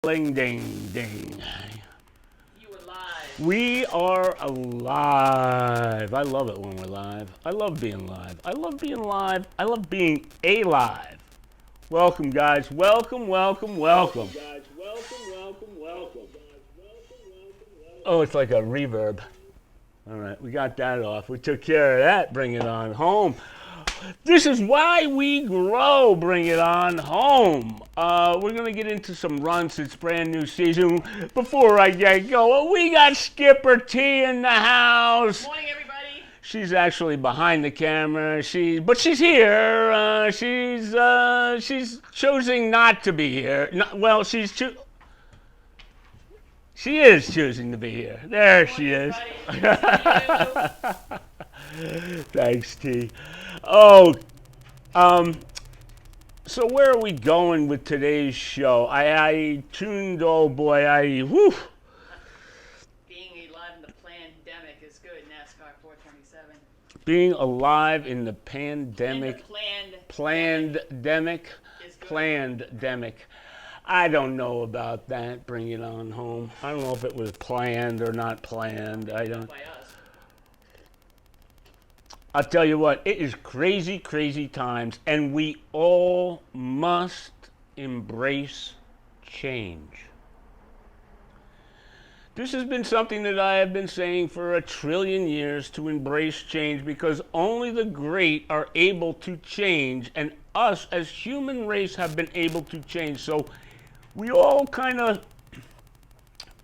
Ding, ding, ding. You alive. We are alive. I love it when we're live. I love being live. I love being live. I love being alive. Welcome, guys. Welcome, welcome, welcome. Oh, it's like a reverb. All right, we got that off. We took care of that. Bring it on home. This is why we grow. Bring it on home. We're going to get into some runts. It's brand new season. Before I get going, we got Skipper T in the house. Morning, everybody. She's actually behind the camera. But she's here. She's choosing not to be here. She is choosing to be here. There she is. Thanks, T. Oh, so where are we going with today's show? I tuned, oh boy, whew. Being alive in the pandemic is good, NASCAR 427. Being alive in the pandemic. Plandemic. Plandemic. I don't know about that. Bring it on home. I don't know if it was planned or not planned. I don't. By us. I'll tell you what, it is crazy, crazy times, and we all must embrace change. This has been something that I have been saying for 1 trillion years, to embrace change, because only the great are able to change, and us as human race have been able to change. So we all kind of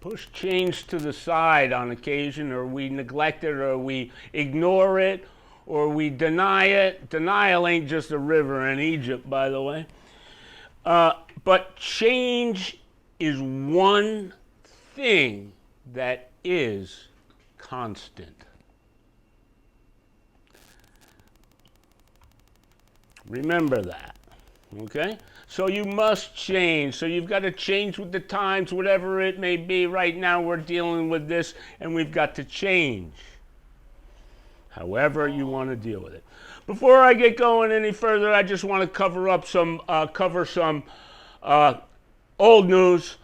push change to the side on occasion, or we neglect it, or we ignore it, or we deny it. Denial ain't just a river in Egypt, by the way. But change is one thing that is constant. Remember that, okay? So you must change. So you've got to change with the times, whatever it may be. Right now we're dealing with this, and we've got to change. However you want to deal with it. Before I get going any further, I just want to cover some old news.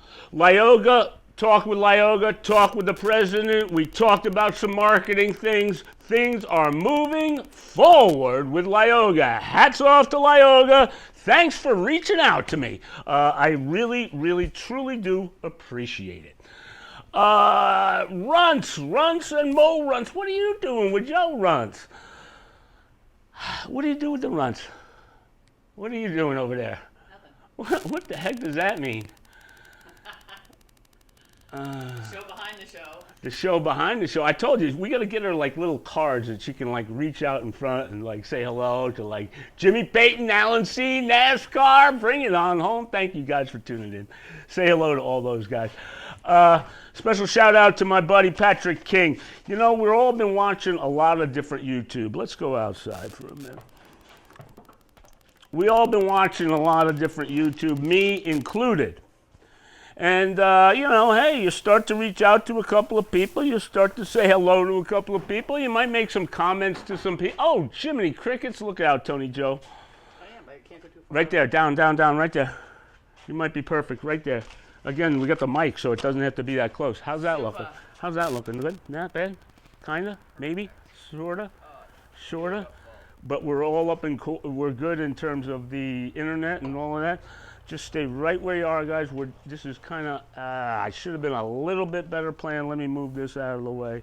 Talk with the president. We talked about some marketing things. Things are moving forward with Lyoga. Hats off to Lyoga. Thanks for reaching out to me. I really, really, truly do appreciate it. Runts and Mo Runts. What are you doing with your runts? What do you do with the runts? What are you doing over there? Nothing. What the heck does that mean? Show behind the show. The show behind the show. I told you, we got to get her like little cards that she can like reach out in front and like say hello to like Jimmy Payton, Alan C, NASCAR. Bring it on home. Thank you guys for tuning in. Say hello to all those guys. Special shout out to my buddy Patrick King. You know, we've all been watching a lot of different YouTube. Let's go outside for a minute. We all been watching a lot of different YouTube, me included. And, you know, hey, you start to reach out to a couple of people. You start to say hello to a couple of people. You might make some comments to some people. Oh, Jiminy Crickets. Look out, Tony Joe. I am, but I can't go too far. Right there, down, right there. You might be perfect, right there. Again, we got the mic, so it doesn't have to be that close. How's that looking? How's that looking? Good? Not bad? Kinda? Maybe? Sorta? Sorta? But we're all up in, we're good in terms of the internet and all of that. Just stay right where you are, guys. This is kind of, I should have been a little bit better plan. Let me move this out of the way.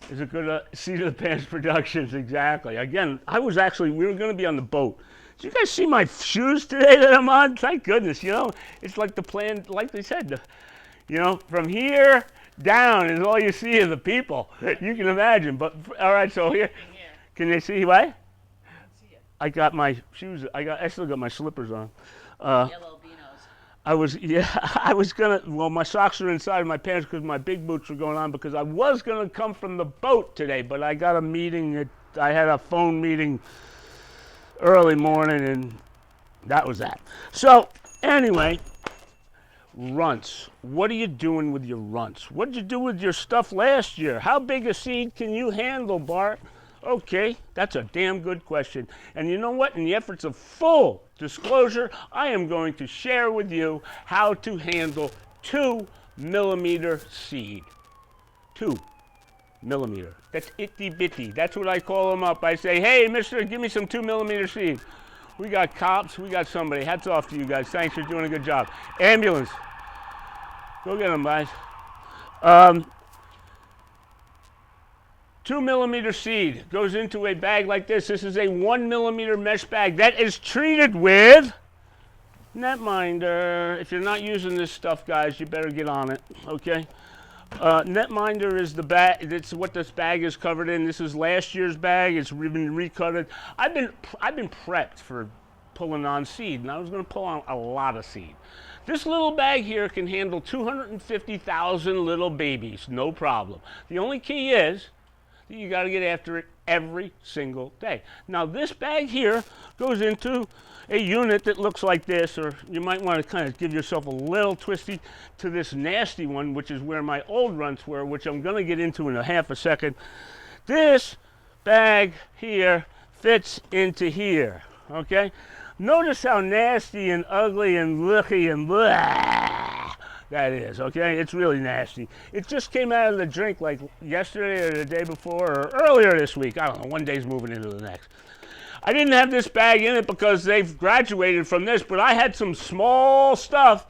Is it good? Seat of the Pants Productions, exactly. Again, we were going to be on the boat. Did you guys see my shoes today that I'm on? Thank goodness, you know. It's like the plan, like they said, you know, from here down is all you see of the people. You can imagine. But, all right, so here. Can they see what? I got my shoes, I still got my slippers on. Yellow beanos. Well, my socks are inside of my pants because my big boots were going on, because I was going to come from the boat today, but I got a meeting, I had a phone meeting early morning, and that was that. So, anyway, runts. What are you doing with your runts? What did you do with your stuff last year? How big a seed can you handle, Bart? Okay, that's a damn good question. And you know what? In the efforts of full disclosure, I am going to share with you how to handle 2mm seed. 2mm. That's itty bitty. That's what I call them up. I say, hey, mister, give me some 2mm seed. We got cops, we got somebody. Hats off to you guys. Thanks for doing a good job. Ambulance. Go get them, guys. 2mm seed goes into a bag like this. This is a 1mm mesh bag that is treated with NETMINDER. If you're not using this stuff, guys, you better get on it, okay? NETMINDER is the bag. That's what this bag is covered in. This is last year's bag. It's been recutted. I've been prepped for pulling on seed, and I was going to pull on a lot of seed. This little bag here can handle 250,000 little babies, no problem. The only key is that you got to get after it every single day. Now this bag here goes into a unit that looks like this, or you might want to kind of give yourself a little twisty to this nasty one, which is where my old runts were, which I'm going to get into in a half a second. This bag here fits into here, okay? Notice how nasty and ugly and looky and blah that is, okay? It's really nasty. It just came out of the drink like yesterday or the day before or earlier this week. I don't know, one day's moving into the next. I didn't have this bag in it because they've graduated from this, but I had some small stuff.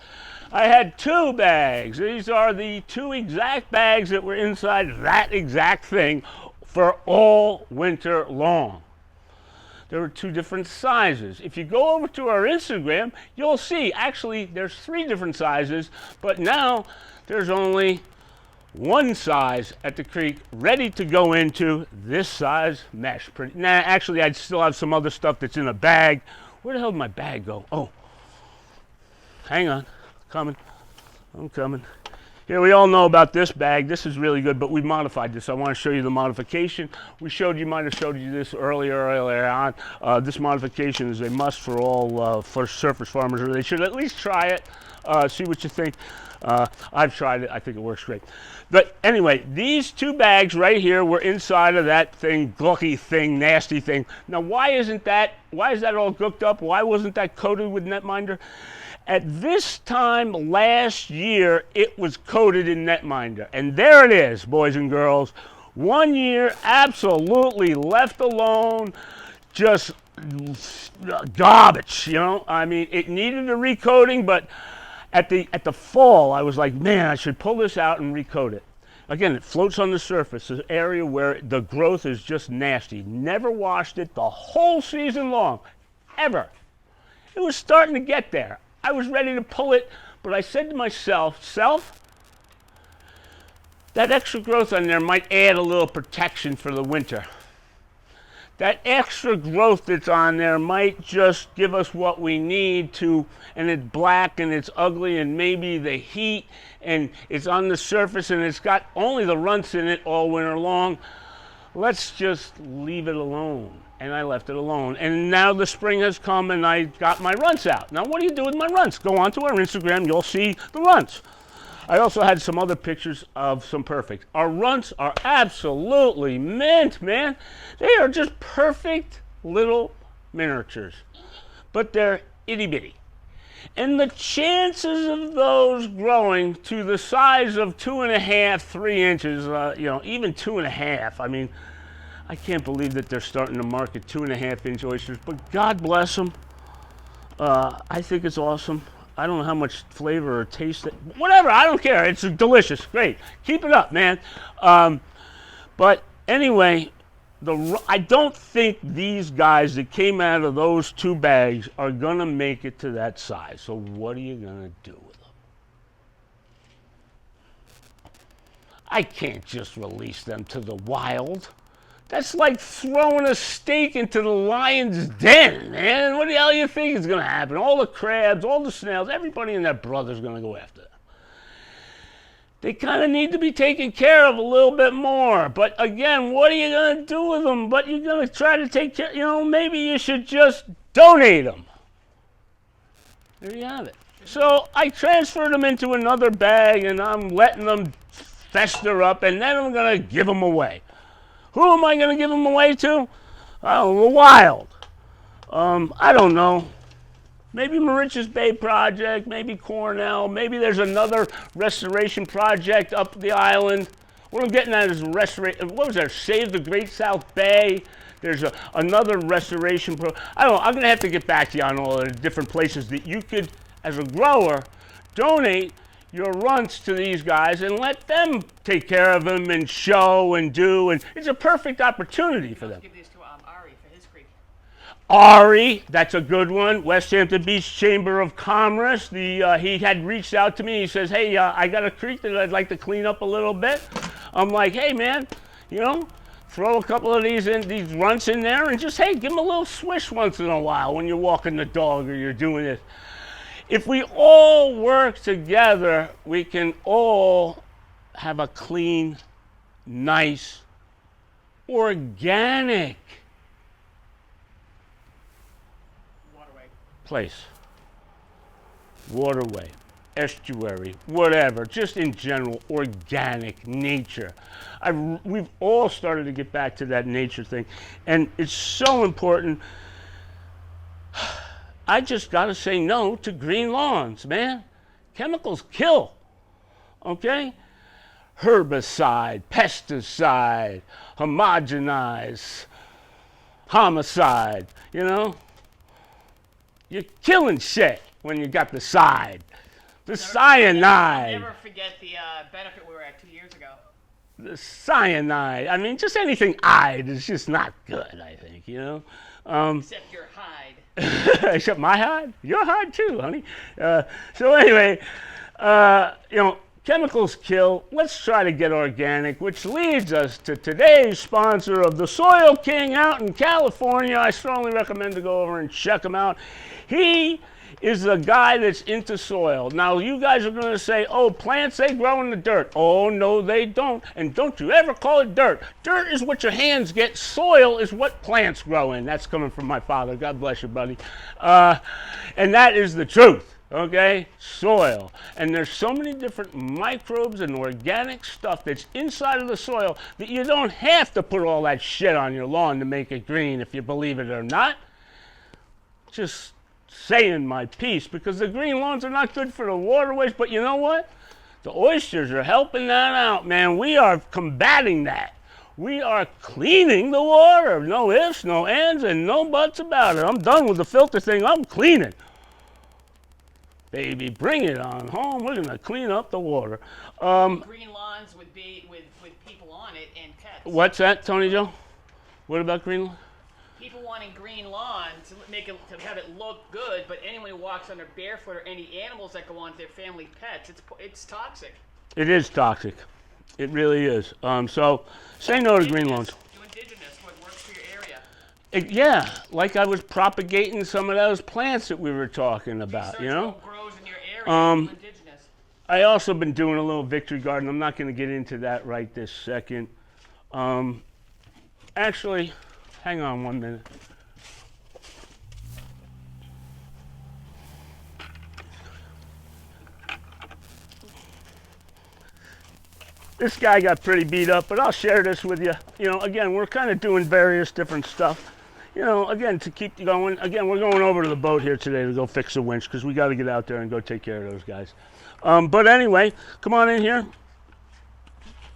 I had 2 bags. These are the 2 exact bags that were inside that exact thing for all winter long. There were 2 different sizes. If you go over to our Instagram, you'll see, actually, there's 3 different sizes, but now there's only 1 size at the creek ready to go into this size mesh. Nah, actually, I'd still have some other stuff that's in a bag. Where the hell did my bag go? Oh, hang on, coming, I'm coming. Here, we all know about this bag. This is really good, but we modified this. I want to show you the modification. We might have showed you this earlier on. This modification is a must for all for surface farmers, or they should at least try it, see what you think. I've tried it. I think it works great. But anyway, these 2 bags right here were inside of that thing, glucky thing, nasty thing. Now, why is that all gooked up? Why wasn't that coated with NETMINDER? At this time last year, it was coated in NETMINDER. And there it is, boys and girls. 1 year, absolutely left alone, just garbage, you know? I mean, it needed a recoating, but at the fall, I was like, man, I should pull this out and recoat it. Again, it floats on the surface, an area where the growth is just nasty. Never washed it the whole season long, ever. It was starting to get there. I was ready to pull it, but I said to myself, that extra growth on there might add a little protection for the winter. That extra growth that's on there might just give us what we need to, and it's black and it's ugly and maybe the heat and it's on the surface and it's got only the runts in it all winter long. Let's just leave it alone. And I left it alone. And now the spring has come and I got my runts out. Now what do you do with my runts? Go onto our Instagram, you'll see the runts. I also had some other pictures of some perfect. Our runts are absolutely mint, man. They are just perfect little miniatures. But they're itty bitty. And the chances of those growing to the size of 2.5, 3 inches, you know, even 2.5, I mean, I can't believe that they're starting to market 2.5-inch oysters, but God bless them. I think it's awesome. I don't know how much flavor or taste, whatever, I don't care. It's delicious, great. Keep it up, man. But anyway, I don't think these guys that came out of those 2 bags are gonna make it to that size. So what are you gonna do with them? I can't just release them to the wild. That's like throwing a steak into the lion's den, man. What the hell do you think is going to happen? All the crabs, all the snails, everybody and their brother's going to go after them. They kind of need to be taken care of a little bit more. But again, what are you going to do with them? But you're going to try to take care, you know, maybe you should just donate them. There you have it. So I transferred them into another bag and I'm letting them fester up and then I'm going to give them away. Who am I going to give them away to? Oh, the wild. I don't know. Maybe Mauritius Bay Project, maybe Cornell, maybe there's another restoration project up the island. What I'm getting at is restoration. What was there? Save the Great South Bay. There's another restoration I don't know. I'm going to have to get back to you on all the different places that you could, as a grower, donate your runts to these guys and let them take care of them and show and do. And it's a perfect opportunity for them. Give these to Ari for his creek. Ari, that's a good one. West Hampton Beach Chamber of Commerce. He had reached out to me. He says, hey, I got a creek that I'd like to clean up a little bit. I'm like, hey, man, you know, throw a couple of these runts in there and just, hey, give them a little swish once in a while when you're walking the dog or you're doing this. If we all work together, we can all have a clean, nice, organic place. Waterway, estuary, whatever, just in general, organic nature. We've all started to get back to that nature thing, and it's so important. I just got to say no to green lawns, man. Chemicals kill, okay? Herbicide, pesticide, homogenize, homicide, you know? You're killing shit when you got the side. The cyanide. I'll never forget the benefit we were at 2 years ago. The cyanide. I mean, just anything "ide" is just not good, I think, you know? Except your hide. Except my hide? Your hide too, honey. So anyway, you know, chemicals kill. Let's try to get organic, which leads us to today's sponsor of the Soil King out in California. I strongly recommend to go over and check him out. He is the guy that's into soil. Now, you guys are going to say, oh, plants, they grow in the dirt. Oh, no, they don't. And don't you ever call it dirt. Dirt is what your hands get. Soil is what plants grow in. That's coming from my father. God bless you, buddy. And that is the truth, okay? Soil. And there's so many different microbes and organic stuff that's inside of the soil that you don't have to put all that shit on your lawn to make it green, if you believe it or not. Just saying my piece, because the green lawns are not good for the waterways, but you know what? The oysters are helping that out, man. We are combating that. We are cleaning the water. No ifs, no ands, and no buts about it. I'm done with the filter thing. I'm cleaning. Baby, bring it on home. We're going to clean up the water. Green lawns would be with people on it and pets. What's that, Tony Joe? What about green lawn? People wanting green lawn to have it look good, but anyone who walks under barefoot or any animals that go on their family pets, it's toxic. It is toxic. It really is. So say no to green lawns. Do indigenous, what works for your area. Yeah, like I was propagating some of those plants that we were talking about, you know? What grows in your area, indigenous. I also been doing a little victory garden. I'm not going to get into that right this second. Actually, hang on 1 minute. This guy got pretty beat up, but I'll share this with you. You know, again, we're kind of doing various different stuff. You know, again, to keep going. Again, we're going over to the boat here today to go fix the winch because we got to get out there and go take care of those guys. But anyway, come on in here.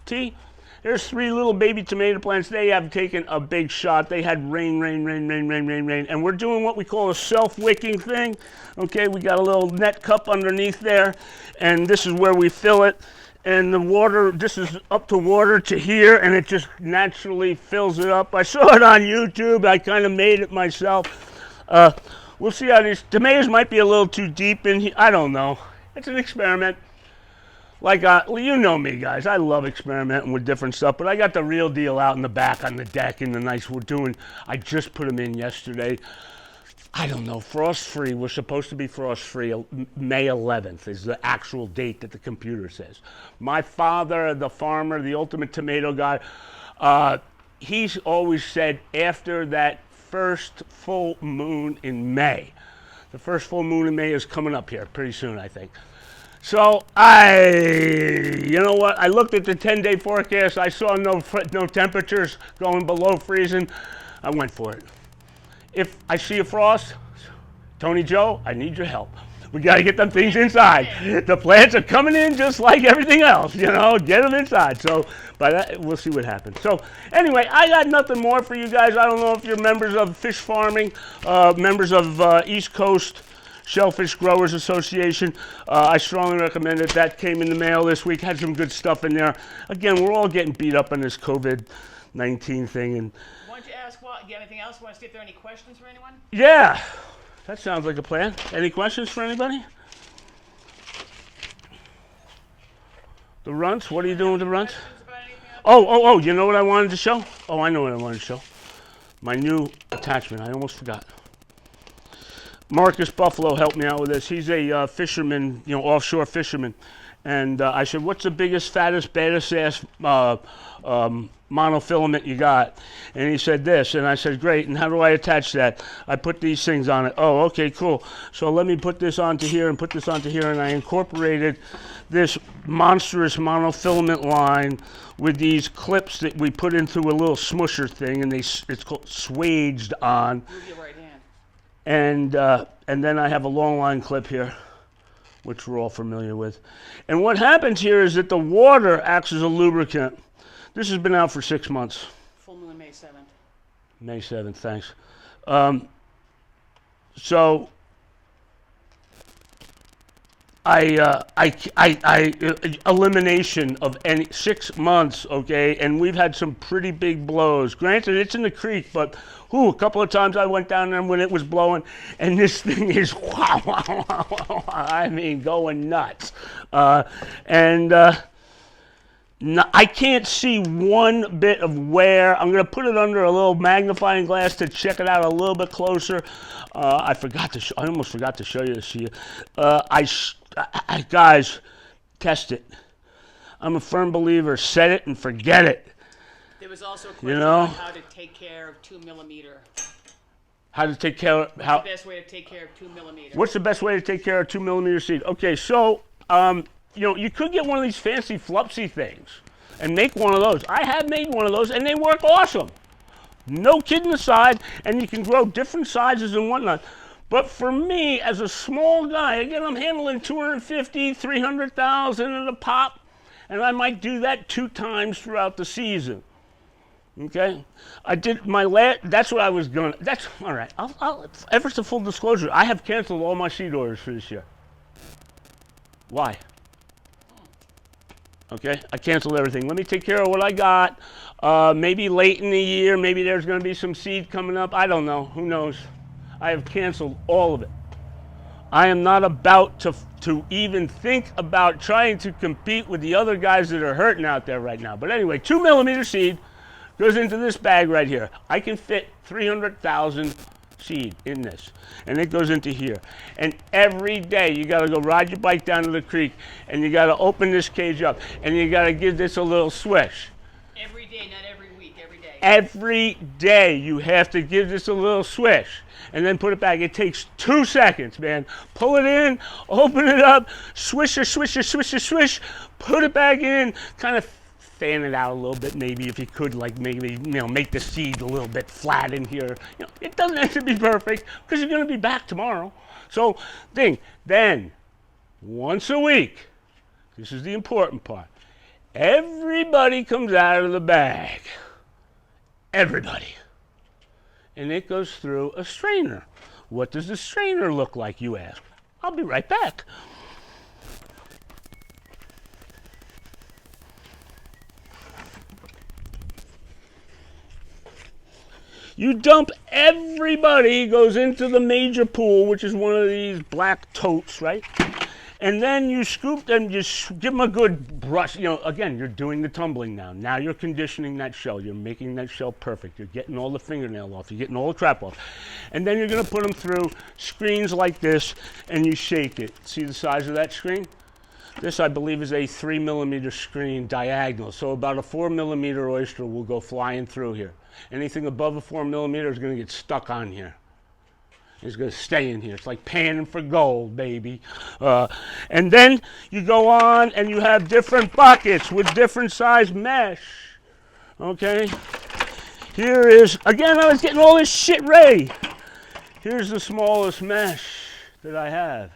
T. There's 3 little baby tomato plants. They have taken a big shot. They had rain. And we're doing what we call a self-wicking thing. Okay, we got a little net cup underneath there. And this is where we fill it. And the water, this is up to water to here. And it just naturally fills it up. I saw it on YouTube. I kind of made it myself. We'll see how these tomatoes might be a little too deep in here. I don't know. It's an experiment. Like, well, you know me, guys. I love experimenting with different stuff, but I got the real deal out in the back on the deck in the nice we're doing. I just put them in yesterday. I don't know, frost-free. We're supposed to be frost-free. May 11th is the actual date that the computer says. My father, the farmer, the ultimate tomato guy, he's always said after that first full moon in May. The first full moon in May is coming up here pretty soon, I think. So you know what? I looked at the 10-day forecast. I saw no temperatures going below freezing. I went for it. If I see a frost, Tony Joe, I need your help. We got to get them things inside. The plants are coming in just like everything else, you know, get them inside. So, by that, we'll see what happens. So, anyway, I got nothing more for you guys. I don't know if you're members of fish farming, members of East Coast Shellfish Growers Association. I strongly recommend it. That came in the mail this week, had some good stuff in there. Again, we're all getting beat up on this COVID-19 thing. And why don't you ask, well, you got anything else? Want to see if there are any questions for anyone? yeah. That sounds like a plan. Any questions for anybody? The runts? What are you doing with the runts? Oh, you know what I wanted to show? Oh, I know what I wanted to show. My new attachment. I almost forgot. Marcus Buffalo helped me out with this. He's a fisherman, you know, offshore fisherman. And I said, what's the biggest, fattest, baddest ass monofilament you got? And he said this, and I said, great, and how do I attach that? I put these things on it. Oh, okay, cool. So let me put this onto here and put this onto here, and I incorporated this monstrous monofilament line with these clips that we put into a little smusher thing, and it's called swaged on. Move your right hand. And then I have a long line clip here, which we're all familiar with. And what happens here is that the water acts as a lubricant. This has been out for 6 months. Full moon May 7th. May 7th, thanks. So elimination of any 6 months, okay, and we've had some pretty big blows. Granted, it's in the creek, but a couple of times I went down there when it was blowing, and this thing is I mean, going nuts. I can't see one bit of wear. I'm going to put it under a little magnifying glass to check it out a little bit closer. I almost forgot to show you this here. Guys, test it. I'm a firm believer. Set it and forget it. There was also a question on how to take care of 2 millimeter. How to take care of What's the best way to take care of 2 millimeter? What's the best way to take care of 2 millimeter seed? Okay, so you know, you could get one of these fancy flupsy things and make one of those. I have made one of those, and they work awesome. No kidding aside, and you can grow different sizes and whatnot. But for me, as a small guy, again, I'm handling 250, 300,000 at a pop, and I might do that 2 times throughout the season. Okay, I did my last. That's what I was going. That's all right. Ever to full disclosure, I have canceled all my seed orders for this year. Why? Okay, I canceled everything. Let me take care of what I got. Maybe late in the year, maybe there's going to be some seed coming up. I don't know. Who knows? I have canceled all of it. I am not about to even think about trying to compete with the other guys that are hurting out there right now. But anyway, 2 millimeter seed goes into this bag right here. I can fit 300,000 seed in this, and it goes into here. And every day you got to go ride your bike down to the creek, and you got to open this cage up, and you got to give this a little swish. Every day, not every week, every day. Every day you have to give this a little swish, and then put it back. It takes 2 seconds, man. Pull it in, open it up, swish, swish, put it back in, kind of fan it out a little bit, maybe if you could, like maybe, you know, make the seed a little bit flat in here. You know, it doesn't have to be perfect because you're going to be back tomorrow. So, then once a week, this is the important part. Everybody comes out of the bag. Everybody. And it goes through a strainer. What does the strainer look like, you ask? I'll be right back. You dump, everybody goes into the major pool, which is one of these black totes, right? And then you scoop them, you give them a good brush. You know, again, you're doing the tumbling now. Now you're conditioning that shell. You're making that shell perfect. You're getting all the fingernail off. You're getting all the crap off. And then you're going to put them through screens like this, and you shake it. See the size of that screen? This, I believe, is a 3 millimeter screen diagonal. So about a 4 millimeter oyster will go flying through here. Anything above a 4 millimeter is going to get stuck on here. It's going to stay in here. It's like panning for gold, baby. And then you go on and you have different buckets with different size mesh. Okay? Here is, again, I was getting all this shit ready. Here's the smallest mesh that I have.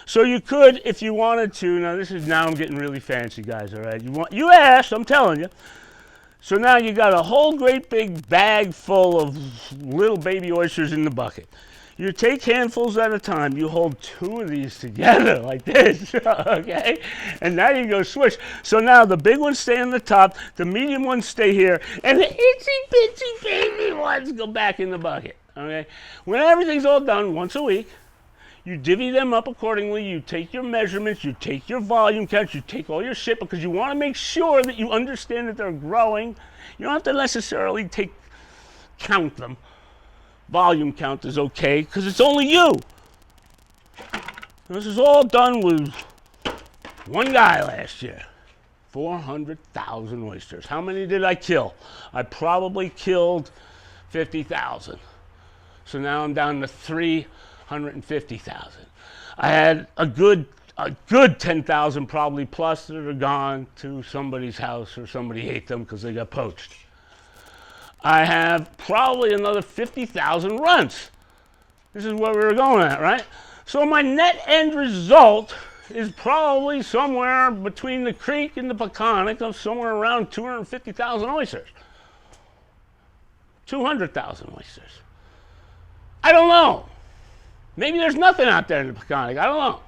So you could, if you wanted to, now I'm getting really fancy, guys, all right? You asked, I'm telling you. So now you got a whole great big bag full of little baby oysters in the bucket. You take handfuls at a time. You hold 2 of these together like this, okay? And now you go swish. So now the big ones stay on the top, the medium ones stay here, and the itsy bitsy baby ones go back in the bucket, okay? When everything's all done once a week, you divvy them up accordingly. You take your measurements, you take your volume counts, you take all your shit because you want to make sure that you understand that they're growing. You don't have to necessarily count them. Volume count is okay because it's only you. This is all done with one guy last year. 400,000 oysters. How many did I kill? I probably killed 50,000. So now I'm down to 350,000. I had a good 10,000 probably plus that are gone to somebody's house or somebody ate them because they got poached. I have probably another 50,000 runts. This is where we were going at, right? So my net end result is probably somewhere between the creek and the Peconic of somewhere around 250,000 oysters. 200,000 oysters. I don't know. Maybe there's nothing out there in the Peconic. I don't know.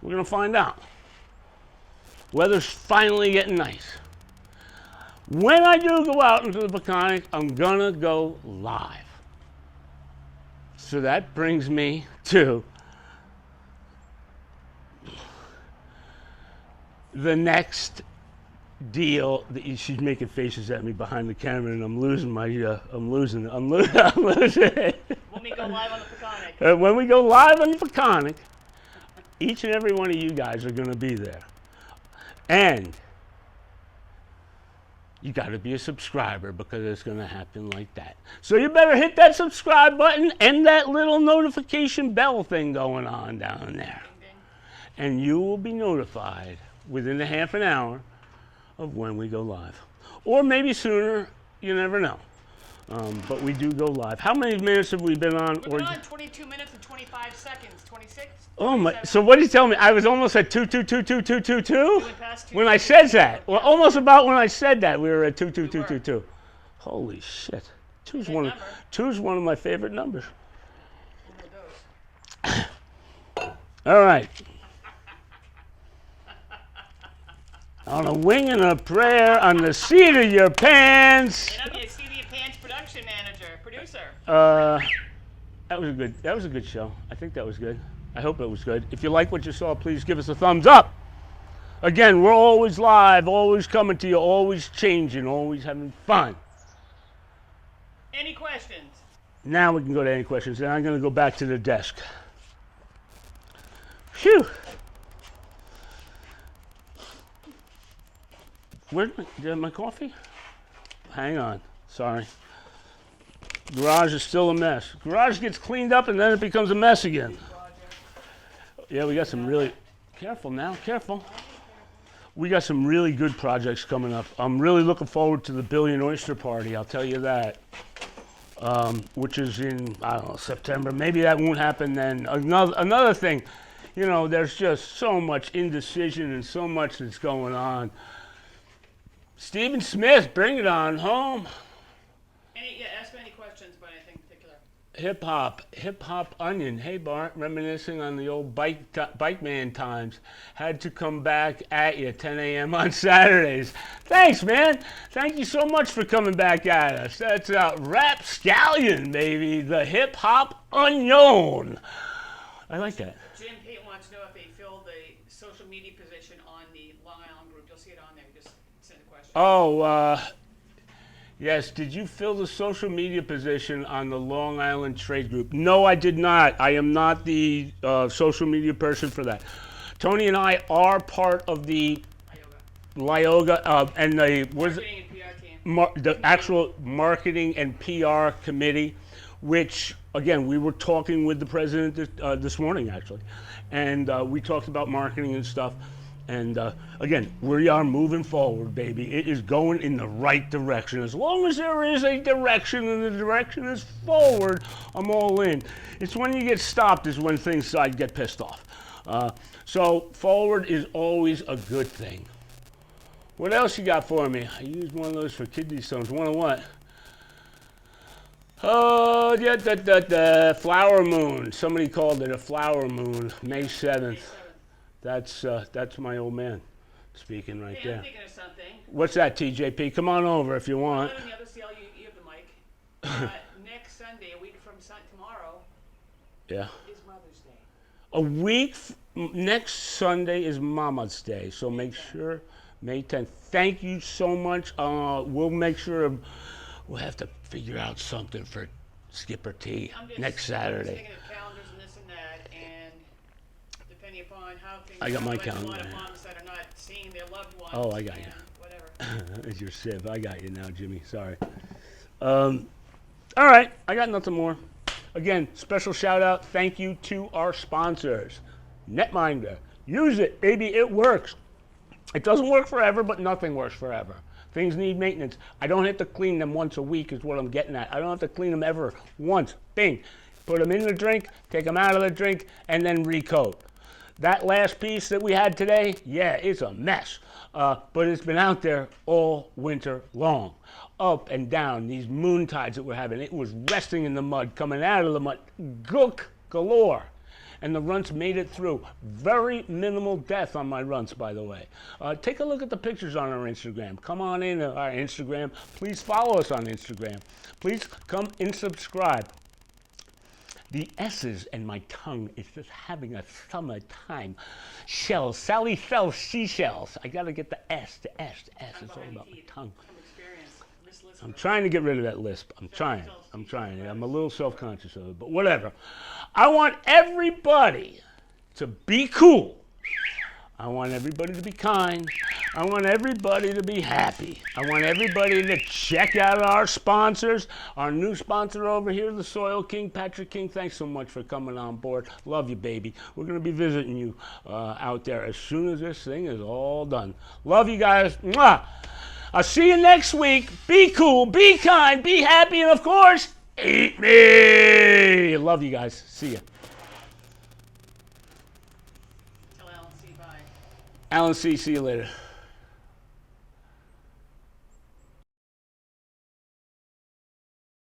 We're going to find out. Weather's finally getting nice. When I do go out into the Peconic, I'm going to go live. So that brings me to the next deal. She's making faces at me behind the camera, and I'm losing my, I'm losing it. I'm losing it. When we go live on the Peconic. When we go live on the Peconic, each and every one of you guys are going to be there. And you got to be a subscriber because it's going to happen like that. So you better hit that subscribe button and that little notification bell thing going on down there. Ding, ding. And you will be notified within a half an hour of when we go live. Or maybe sooner, you never know. But we do go live. How many minutes have we been on? We've been on 22 minutes and 25 seconds. 26? Oh my! So what are you telling me? I was almost at 2. When I said that, well, almost about when I said that, we were at 2. Holy shit! Two's one of my favorite numbers. All right. On a wing and a prayer, on the seat of your pants. And I'm your seat of your pants producer. That was a good show. I think that was good. I hope it was good. If you like what you saw, please give us a thumbs up. Again, we're always live, always coming to you, always changing, always having fun. Any questions? Now we can go to any questions, and I'm going to go back to the desk. Phew. Where's my coffee? Hang on. Sorry. Garage is still a mess. Garage gets cleaned up, and then it becomes a mess again. Yeah, we got some really, careful now, careful. We got some really good projects coming up. I'm really looking forward to the Billion Oyster Party, I'll tell you that. Which is in, I don't know, September. Maybe that won't happen then. Another thing, you know, there's just so much indecision and so much that's going on. Stephen Smith, bring it on home. Ask me any questions about anything particular. Hip hop onion. Hey Bart, reminiscing on the old bike man times. Had to come back at you 10 a.m. on Saturdays. Thanks, man. Thank you so much for coming back at us. That's Rap Scallion, baby. The hip hop onion. I like that. Jim Pate wants to know if they filled the social media position on the Long Island group. You'll see it on there. Just send a question. Oh, yes, did you fill the social media position on the Long Island Trade Group? No, I did not. I am not the social media person for that. Tony and I are part of the Lyoga and the marketing and PR team. The actual marketing and PR committee, which, again, we were talking with the president this morning, actually. And we talked about marketing and stuff. And again, we are moving forward, baby. It is going in the right direction. As long as there is a direction and the direction is forward, I'm all in. It's when you get stopped is when things get pissed off. So forward is always a good thing. What else you got for me? I used one of those for kidney stones. One of what? Oh, yeah, the flower moon. Somebody called it a flower moon, May 7th. That's my old man speaking right there. I'm thinking of something. What's that, TJP? Come on over if you want. On the other side, you have the mic. Next Sunday, a week from tomorrow, Yeah. is Mother's Day. A week, next Sunday is Mama's Day, so make sure, May 10th. Thank you so much. We'll make sure, we'll have to figure out something for Skipper T next Saturday. I'm just thinking of calendars and this and that, and depending upon how things I got my go, there's calendar. a lot of moms that are not seeing their loved ones. Oh, I got you. Whatever. It's your sieve. I got you now, Jimmy. Sorry. All right. I got nothing more. Again, special shout out. Thank you to our sponsors. NETMINDER. Use it, baby. It works. It doesn't work forever, but nothing works forever. Things need maintenance. I don't have to clean them once a week is what I'm getting at. I don't have to clean them ever once. Bing. Put them in the drink, take them out of the drink, and then recoat. That last piece that we had today, yeah, it's a mess. But it's been out there all winter long. Up and down, these moon tides that we're having. It was resting in the mud, coming out of the mud. Gook galore. And the runts made it through. Very minimal death on my runts, by the way. Take a look at the pictures on our Instagram. Come on in our Instagram. Please follow us on Instagram. Please come and subscribe. The S's and my tongue is just having a summertime. Shells. Sally sells seashells. I got to get the S, the S, the S. It's all about my tongue. I'm trying to get rid of that lisp. I'm trying. I'm a little self-conscious of it, but whatever. I want everybody to be cool. I want everybody to be kind. I want everybody to be happy. I want everybody to check out our sponsors. Our new sponsor over here, the Soil King, Patrick King. Thanks so much for coming on board. Love you, baby. We're going to be visiting you out there as soon as this thing is all done. Love you guys. Mwah! I'll see you next week. Be cool, be kind, be happy, and of course, eat me. Love you guys. See ya. Tell Alan C. Bye. Alan C. See you later.